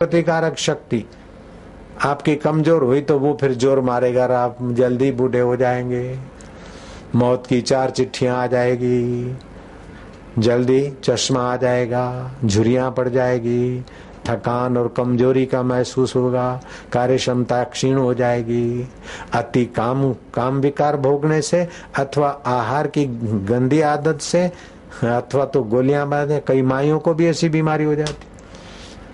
प्रतिकारक शक्ति आपकी कमजोर हुई तो वो फिर जोर मारेगा और आप जल्दी बूढ़े हो जाएंगे। मौत की 4 चिट्ठियां आ जाएगी, जल्दी चश्मा आ जाएगा, झुर्रियां पड़ जाएगी, थकान और कमजोरी का महसूस होगा, कार्य क्षमता क्षीण हो जाएगी। अति काम विकार भोगने से अथवा आहार की गंदी आदत से अथवा तो गोलियां बांधे। कई माइयों को भी ऐसी बीमारी हो जाती।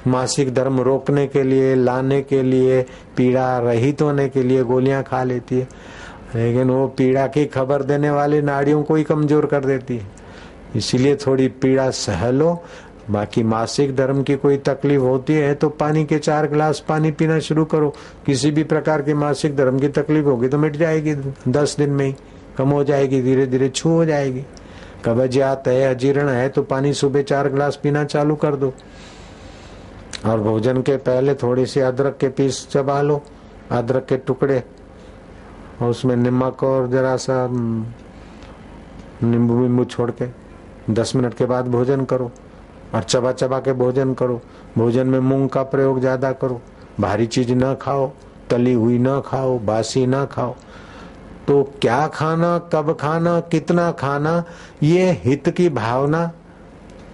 मासिक धर्म रोकने के लिए, लाने के लिए, पीड़ा रहित होने के लिए गोलियां खा लेती है, लेकिन वो पीड़ा की खबर देने वाली नाड़ियों को ही कमजोर कर देती है। इसीलिए थोड़ी पीड़ा सह लो। बाकी मासिक धर्म की कोई तकलीफ होती है तो पानी के 4 गिलास पानी पीना शुरू करो। किसी भी प्रकार की मासिक धर्म की तकलीफ होगी तो मिट जाएगी, 10 दिन में ही कम हो जाएगी, धीरे धीरे छू हो जाएगी। कब्जियत है, अजीर्ण है तो पानी सुबह 4 गिलास पीना चालू कर दो। और भोजन के पहले थोड़ी सी अदरक के पीस चबा लो, अदरक के टुकड़े, और उसमें नमक और जरा सा नींबू छोड़ के 10 मिनट के बाद भोजन करो और चबा चबा के भोजन करो। भोजन में मूंग का प्रयोग ज्यादा करो, भारी चीज न खाओ, तली हुई न खाओ, बासी न खाओ। तो क्या खाना, कब खाना, कितना खाना, ये हित की भावना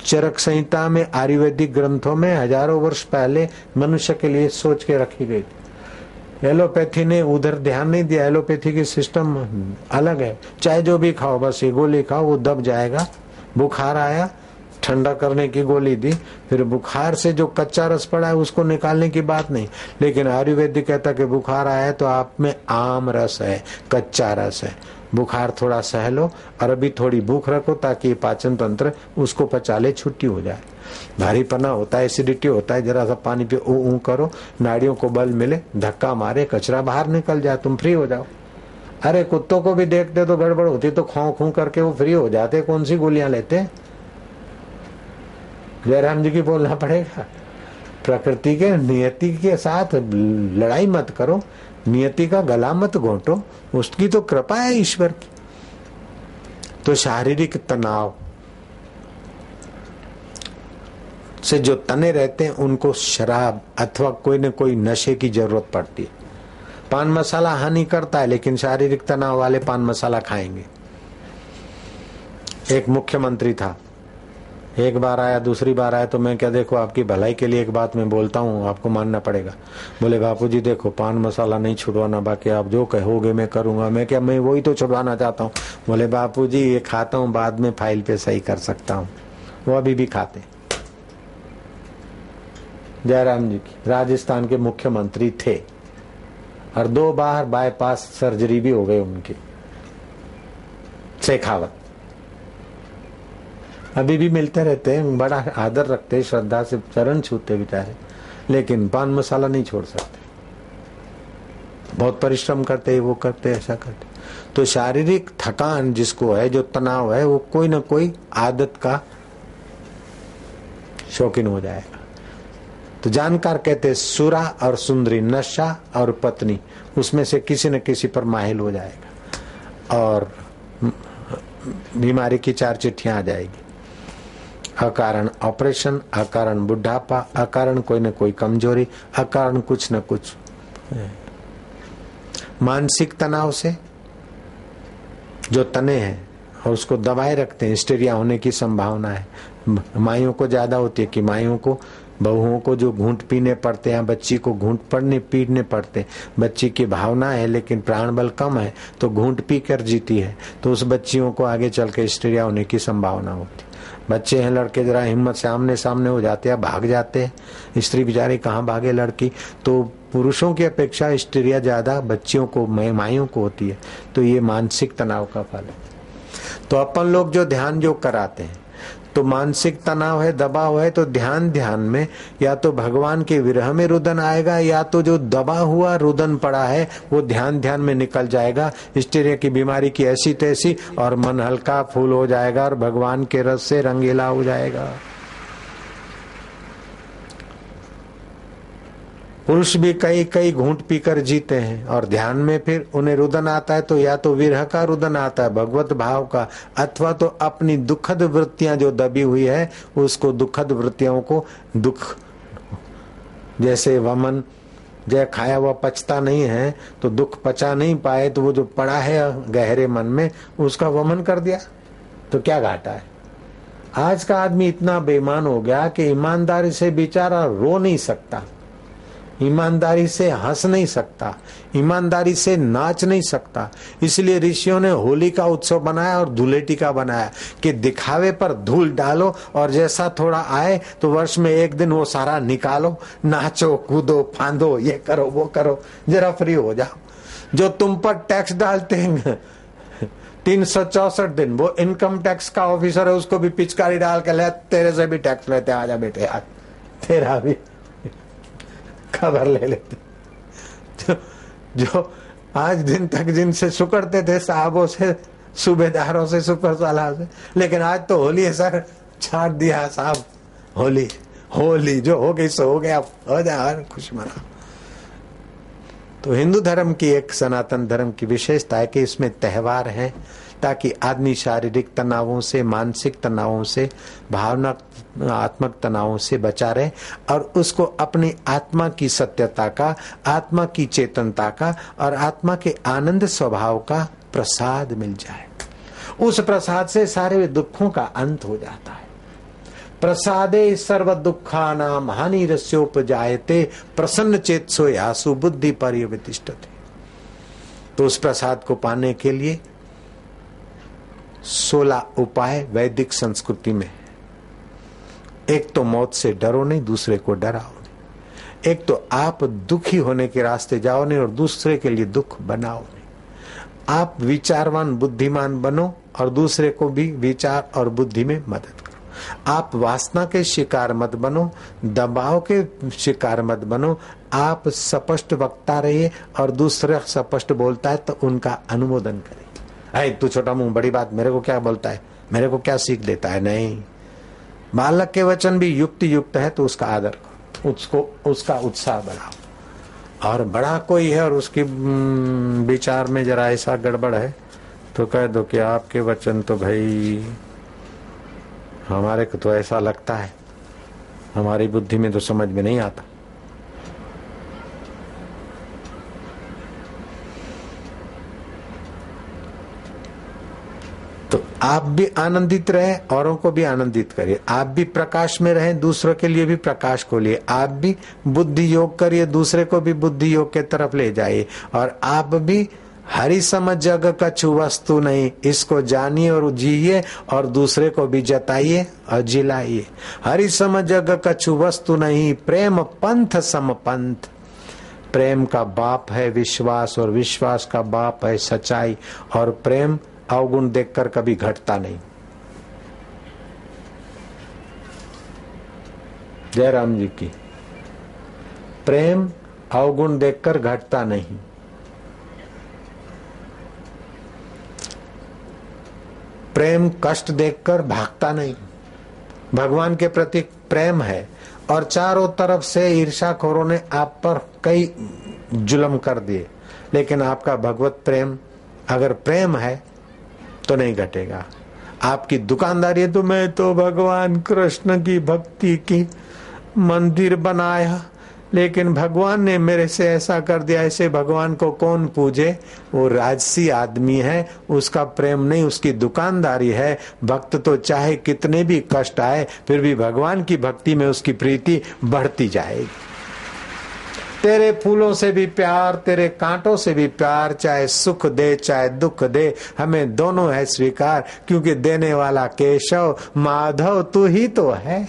चरक संहिता में, आयुर्वेदिक ग्रंथों में हजारों वर्ष पहले मनुष्य के लिए सोच के रखी गई थी। एलोपैथी ने उधर ध्यान नहीं दिया। एलोपैथी की सिस्टम अलग है। चाहे जो भी खाओ, बस ये गोली खाओ, वो दब जाएगा। बुखार आया, ठंडा करने की गोली दी, फिर बुखार से जो कच्चा रस पड़ा है उसको निकालने की बात नहीं। लेकिन आयुर्वेदिक कहता कि बुखार आया है तो आप में आम रस है, कच्चा रस है, बुखार थोड़ा सह लो और अभी थोड़ी भूख रखो ताकि पाचन तंत्र उसको पचा ले, छुट्टी हो जाए। भारी पना होता है, एसिडिटी होता है, जरा सा पानी पे ऊ करो, नाड़ियों को बल मिले, धक्का मारे, कचरा बाहर निकल जाए, तुम फ्री हो जाओ। अरे कुत्तों को भी देखते तो गड़बड़ होती तो खौ खू करके वो फ्री हो जाते, कौन सी गोलियां लेते। जयराम जी की बोलना पड़ेगा। प्रकृति के नियति के साथ लड़ाई मत करो, नियति का गला मत घोंटो, उसकी तो कृपा है ईश्वर की। तो शारीरिक तनाव से जो तने रहते हैं उनको शराब अथवा कोई न कोई नशे की जरूरत पड़ती है। पान मसाला हानि करता है, लेकिन शारीरिक तनाव वाले पान मसाला खाएंगे। एक मुख्यमंत्री था, एक बार आया, दूसरी बार आया तो मैं क्या, देखो आपकी भलाई के लिए एक बात मैं बोलता हूँ, आपको मानना पड़ेगा। बोले बापूजी देखो, पान मसाला नहीं छुड़वाना, बाकी आप जो कहोगे मैं करूंगा। मैं क्या, मैं वही तो छुड़वाना चाहता हूँ। बोले बापूजी ये खाता हूँ, बाद में फाइल पे सही कर सकता हूँ। वो अभी भी खाते। जयराम जी की राजस्थान के मुख्यमंत्री थे और 2 बार बाईपास सर्जरी भी हो गई उनकी। शेखावत अभी भी मिलते रहते हैं, बड़ा आदर रखते, श्रद्धा से चरण छूते बेचारे, लेकिन पान मसाला नहीं छोड़ सकते। बहुत परिश्रम करते, वो करते, ऐसा करते। तो शारीरिक थकान जिसको है, जो तनाव है, वो कोई ना कोई आदत का शौकीन हो जाएगा। तो जानकार कहते सुरा और सुंदरी, नशा और पत्नी, उसमें से किसी न किसी पर माहिल हो जाएगा और बीमारी की 4 चिट्ठियां आ जाएगी। अकारण ऑपरेशन, अकारण बुढ़ापा, अकारण कोई न कोई कमजोरी, अकारण कुछ न कुछ। मानसिक तनाव से जो तने हैं और उसको दबाए रखते हैं, हिस्टीरिया होने की संभावना है। माइयों को ज्यादा होती है कि माइयों को, बहुओं को जो घूंट पीने पड़ते हैं, बच्ची को घूंट पीने पड़ते। बच्ची की भावना है लेकिन प्राण बल कम है तो घूंट पी कर जीती है, तो उस बच्चियों को आगे चल के हिस्टीरिया होने की संभावना होती। बच्चे हैं लड़के, जरा हिम्मत से आमने सामने हो जाते हैं, भाग जाते हैं। स्त्री बेचारी कहाँ भागे, लड़की तो पुरुषों की अपेक्षा हिस्टीरिया ज्यादा बच्चियों को, माइयों को होती है। तो ये मानसिक तनाव का फल है। तो अपन लोग जो ध्यान जो कराते हैं, तो मानसिक तनाव है, दबाव है, तो ध्यान में या तो भगवान के विरह में रुदन आएगा, या तो जो दबा हुआ रुदन पड़ा है वो ध्यान में निकल जाएगा। हिस्टीरिया की बीमारी की ऐसी तैसी, और मन हल्का फूल हो जाएगा और भगवान के रस से रंगीला हो जाएगा। पुरुष भी कई घूंट पीकर जीते हैं और ध्यान में फिर उन्हें रुदन आता है, तो या तो विरह का रुदन आता है, भगवत भाव का, अथवा तो अपनी दुखद वृत्तियां जो दबी हुई है उसको, दुखद वृत्तियों को दुख जैसे वमन जय खाया हुआ पचता नहीं है, तो दुख पचा नहीं पाए तो वो जो पड़ा है गहरे मन में उसका वमन कर दिया तो क्या घाटा है। आज का आदमी इतना बेईमान हो गया कि ईमानदारी से बेचारा रो नहीं सकता, ईमानदारी से हंस नहीं सकता, ईमानदारी से नाच नहीं सकता। इसलिए ऋषियों ने होली का उत्सव बनाया और धुलेटी का बनाया कि दिखावे पर धूल डालो और जैसा थोड़ा आए तो वर्ष में एक दिन वो सारा निकालो, नाचो कूदो फांदो, ये करो वो करो, जरा फ्री हो जाओ। जो तुम पर टैक्स डालते हैं 364 दिन, वो इनकम टैक्स का ऑफिसर है, उसको भी पिचकारी डाल के ले, तेरे से भी टैक्स लेते, आजा बेटे आज तेरा भी खबर ले लेते। जो आज दिन तक जिनसे सुकड़ते थे साहबों से, सूबेदारों से, सुपर सालार से, लेकिन आज तो होली है सर, छाट दिया साहब, होली होली जो हो गई सो हो गया, हो जाए खुश मना। तो हिंदू धर्म की एक सनातन धर्म की विशेषता है कि इसमें त्योहार हैं ताकि आदमी शारीरिक तनावों से, मानसिक तनावों से, भावनात्मक तनावों से बचा रहे और उसको अपनी आत्मा की सत्यता का, आत्मा की चेतनता का और आत्मा के आनंद स्वभाव का प्रसाद मिल जाए। उस प्रसाद से सारे दुखों का अंत हो जाता है। प्रसादे सर्व दुखानाम हानिरस्योपजायते प्रसन्न चेतसो यासु बुद्धि पर्यवतिष्ठते। तो उस प्रसाद को पाने के लिए 16 उपाय वैदिक संस्कृति में। एक तो मौत से डरो नहीं, दूसरे को डराओ नहीं। एक तो आप दुखी होने के रास्ते जाओ नहीं और दूसरे के लिए दुख बनाओ नहीं। आप विचारवान बुद्धिमान बनो और दूसरे को भी विचार और बुद्धि में मदद करो। आप वासना के शिकार मत बनो, दबाव के शिकार मत बनो। आप स्पष्ट वक्ता रहिए और दूसरा स्पष्ट बोलता है तो उनका अनुमोदन करें। अरे तू छोटा मुंह, बड़ी बात, मेरे को क्या बोलता है, मेरे को क्या सीख देता है। नहीं, बालक के वचन भी युक्त है तो उसका आदर करो, उसको उसका उत्साह बढ़ाओ। और बड़ा कोई है और उसकी विचार में जरा ऐसा गड़बड़ है तो कह दो कि आपके वचन तो भाई हमारे को तो ऐसा लगता है, हमारी बुद्धि में तो समझ में नहीं आता। तो आप भी आनंदित रहे, औरों को भी आनंदित करिए। आप भी प्रकाश में रहें, दूसरों के लिए भी प्रकाश को लिए। आप भी बुद्धि योग करिए, दूसरे को भी बुद्धि योग के तरफ ले जाइए। और आप भी हरि सम जग कछु वस्तु नहीं, इसको जानिए और जिए और दूसरे को भी जताइए और जिलाइए। हरि सम जग कछु वस्तु नहीं, प्रेम पंथ सम पंथ। प्रेम का बाप है विश्वास और विश्वास का बाप है सच्चाई। और प्रेम अवगुण देखकर कभी घटता नहीं। जय राम जी की। प्रेम अवगुण देखकर घटता नहीं। प्रेम कष्ट देखकर भागता नहीं। भगवान के प्रति प्रेम है और चारों तरफ से ईर्ष्याखोरों ने आप पर कई जुल्म कर दिए, लेकिन आपका भगवत प्रेम अगर प्रेम है तो नहीं घटेगा। आपकी दुकानदारी है तो मैं तो भगवान कृष्ण की भक्ति की मंदिर बनाया, लेकिन भगवान ने मेरे से ऐसा कर दिया। ऐसे भगवान को कौन पूजे? वो राजसी आदमी है, उसका प्रेम नहीं, उसकी दुकानदारी है। भक्त तो चाहे कितने भी कष्ट आए फिर भी भगवान की भक्ति में उसकी प्रीति बढ़ती जाएगी। तेरे फूलों से भी प्यार, तेरे कांटों से भी प्यार, चाहे सुख दे चाहे दुख दे, हमें दोनों है स्वीकार, क्योंकि देने वाला केशव माधव तू ही तो है।